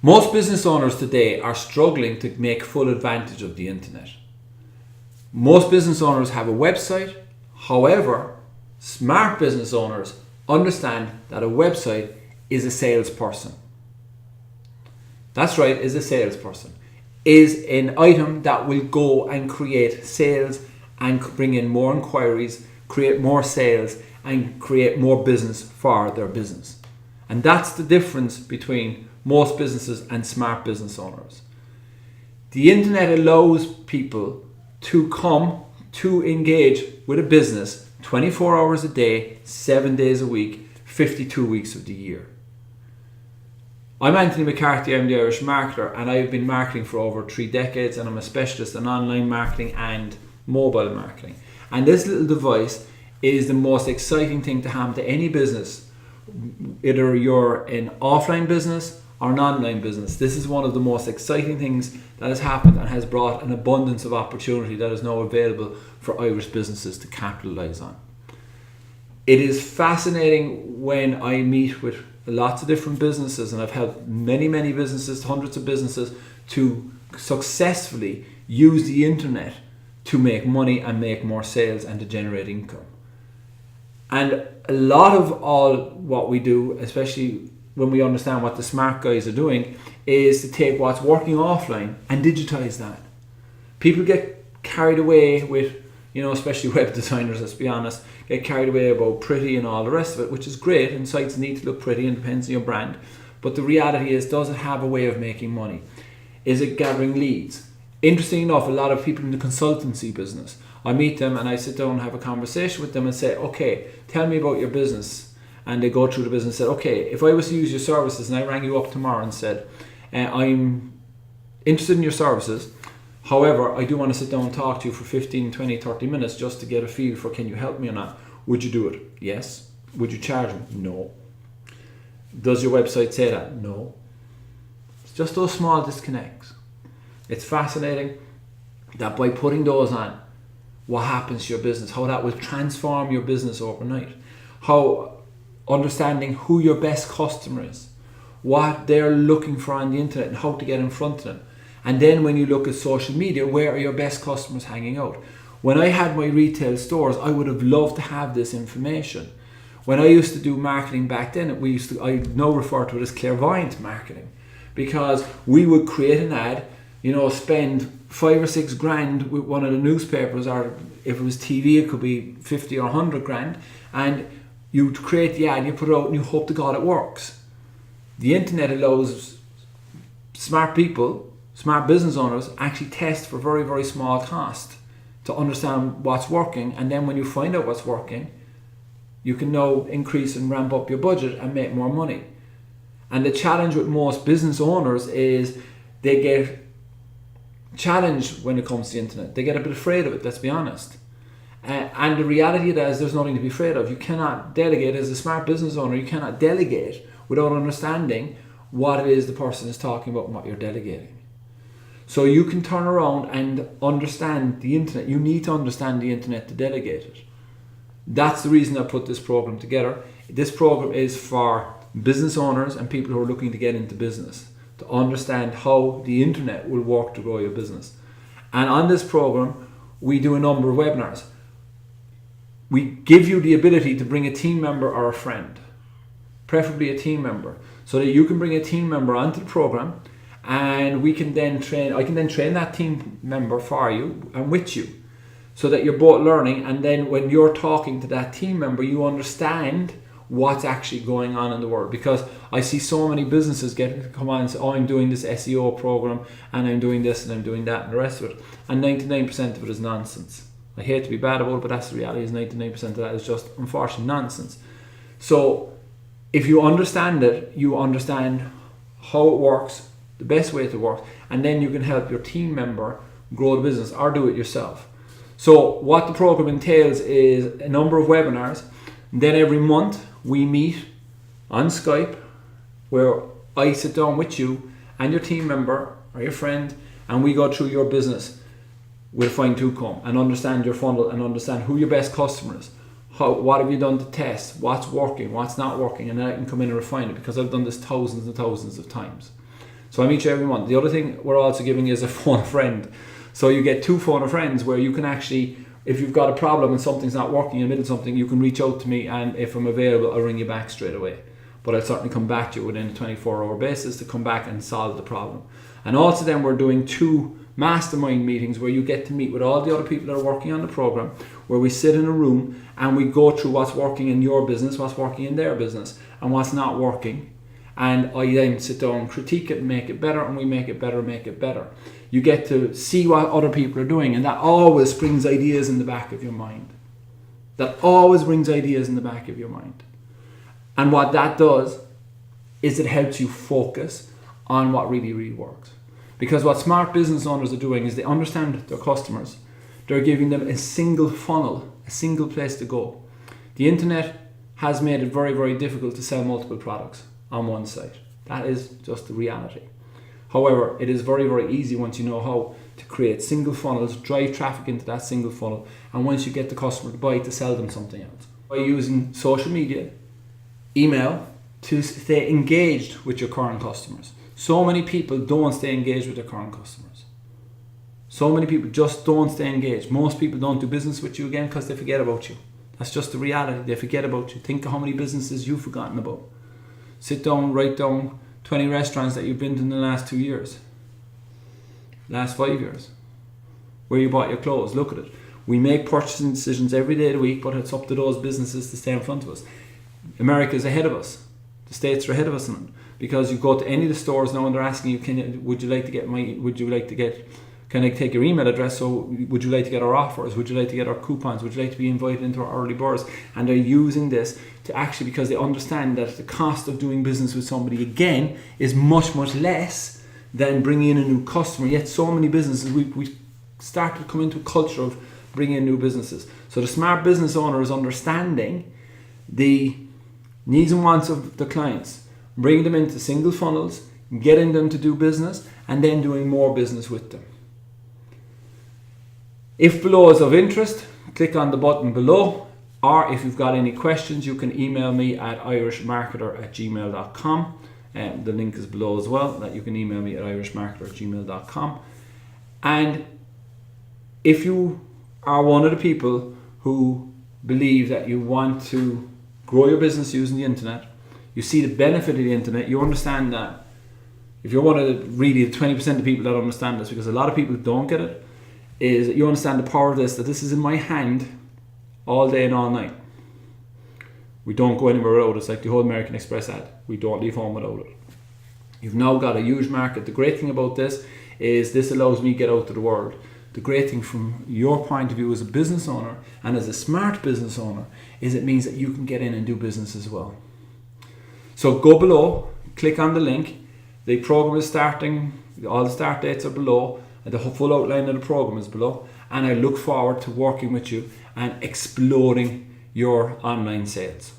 Most business owners today are struggling to make full advantage of the internet. Most business owners have a website. However, smart business owners understand that a website is a salesperson. That's right, is a salesperson. Is an item that will go and create sales and bring in more inquiries, create more sales, and create more business for their business. And that's the difference between most businesses and smart business owners. The internet allows people to come to engage with a business 24 hours a day, 7 days a week, 52 weeks of the year. I'm Anthony McCarthy, I'm the Irish marketer, and I've been marketing for over 3 decades, and I'm a specialist in online marketing and mobile marketing. And this little device is the most exciting thing to happen to any business. Either you're an offline business or an online business. This is one of the most exciting things that has happened and has brought an abundance of opportunity that is now available for Irish businesses to capitalize on. It is fascinating when I meet with lots of different businesses, and I've helped many businesses, hundreds of businesses, to successfully use the internet to make money and make more sales and to generate income. And a lot of all what we do, especially when we understand what the smart guys are doing, is to take what's working offline and digitize that. People get carried away with, especially web designers, let's be honest, get carried away about pretty and all the rest of it, which is great, and sites need to look pretty and depends on your brand. But the reality is, does it have a way of making money? Is it gathering leads? Interesting enough, a lot of people in the consultancy business, I meet them and I sit down and have a conversation with them and say, okay, tell me about your business. And they go through the business and said, okay, if I was to use your services and I rang you up tomorrow and said, I'm interested in your services, however, I do want to sit down and talk to you for 15, 20, 30 minutes just to get a feel for can you help me or not. Would you do it? Yes. Would you charge me? No. Does your website say that? No. It's just those small disconnects. It's fascinating that by putting those on, what happens to your business, how that will transform your business overnight, how understanding who your best customer is, what they're looking for on the internet and how to get in front of them. And then when you look at social media, where are your best customers hanging out? When I had my retail stores, I would have loved to have this information. When I used to do marketing back then, I now refer to it as clairvoyant marketing, because we would create an ad, spend 5 or 6 grand with one of the newspapers, or if it was TV, it could be 50 or 100 grand, and you create the ad, you put it out, and you hope to God it works. The internet allows smart people, smart business owners, actually test for very, very small cost to understand what's working, and then when you find out what's working, you can now increase and ramp up your budget and make more money. And the challenge with most business owners is they get challenged when it comes to the internet. They get a bit afraid of it, let's be honest. And the reality of that is there's nothing to be afraid of. You cannot delegate. As a smart business owner, you cannot delegate without understanding what it is the person is talking about and what you're delegating. So you can turn around and understand the internet. You need to understand the internet to delegate it. That's the reason I put this program together. This program is for business owners and people who are looking to get into business, to understand how the internet will work to grow your business. And on this program, we do a number of webinars. We give you the ability to bring a team member or a friend, preferably a team member, so that you can bring a team member onto the program, and I can then train that team member for you and with you, so that you're both learning, and then when you're talking to that team member, you understand what's actually going on in the world. Because I see so many businesses come on and say, oh, I'm doing this SEO program, and I'm doing this and I'm doing that and the rest of it, and 99% of it is nonsense. I hate to be bad about it, but that's the reality. Is 99% of that is just unfortunate nonsense. So if you understand it, you understand how it works, the best way to work, and then you can help your team member grow the business or do it yourself. So what the program entails is a number of webinars. Then every month we meet on Skype, where I sit down with you and your team member or your friend, and we go through your business with a fine-tooth comb and understand your funnel and understand who your best customer is. What have you done to test? What's working? What's not working? And then I can come in and refine it, because I've done this thousands and thousands of times. So I meet you every month. The other thing we're also giving is a phone a friend. So you get 2 phone a friends where you can actually, if you've got a problem and something's not working in the middle of something, you can reach out to me, and if I'm available, I'll ring you back straight away. But I'll certainly come back to you within a 24-hour basis to come back and solve the problem. And also then we're doing 2 mastermind meetings where you get to meet with all the other people that are working on the program, where we sit in a room and we go through what's working in your business, what's working in their business, and what's not working. And I then sit down and critique it and make it better, and we make it better, make it better. You get to see what other people are doing, and that always brings ideas in the back of your mind. That always brings ideas in the back of your mind. And what that does is it helps you focus on what really, really works. Because what smart business owners are doing is they understand their customers. They're giving them a single funnel, a single place to go. The internet has made it very, very difficult to sell multiple products on one site. That is just the reality. However, it is very, very easy once you know how to create single funnels, drive traffic into that single funnel, and once you get the customer to buy, to sell them something else. By using social media, email, to stay engaged with your current customers. So many people don't stay engaged with their current customers. So many people just don't stay engaged. Most people don't do business with you again because they forget about you. That's just the reality. They forget about you. Think of how many businesses you've forgotten about. Sit down, write down 20 restaurants that you've been to in the last 2 years. Last 5 years. Where you bought your clothes. Look at it. We make purchasing decisions every day of the week, but it's up to those businesses to stay in front of us. America's ahead of us. The States are ahead of us in it. Because you go to any of the stores now and they're asking you, can I take your email address? So would you like to get our offers? Would you like to get our coupons? Would you like to be invited into our early birds? And they're using this to actually, because they understand that the cost of doing business with somebody again is much, much less than bringing in a new customer. Yet so many businesses, we started to come into a culture of bringing in new businesses. So the smart business owner is understanding the needs and wants of the clients, bringing them into single funnels, getting them to do business, and then doing more business with them. If below is of interest, click on the button below, or if you've got any questions, you can email me at irishmarketer@gmail.com. The link is below as well, that you can email me at irishmarketer@gmail.com. And if you are one of the people who believe that you want to grow your business using the internet, you see the benefit of the internet, you understand that. If you're one of the really 20% of people that understand this, because a lot of people don't get it, is that you understand the power of this, that this is in my hand all day and all night. We don't go anywhere without it. It's like the whole American Express ad. We don't leave home without it. You've now got a huge market. The great thing about this is this allows me to get out to the world. The great thing from your point of view as a business owner and as a smart business owner is it means that you can get in and do business as well. So go below, click on the link. The program is starting, all the start dates are below, and the full outline of the program is below, and I look forward to working with you and exploding your online sales.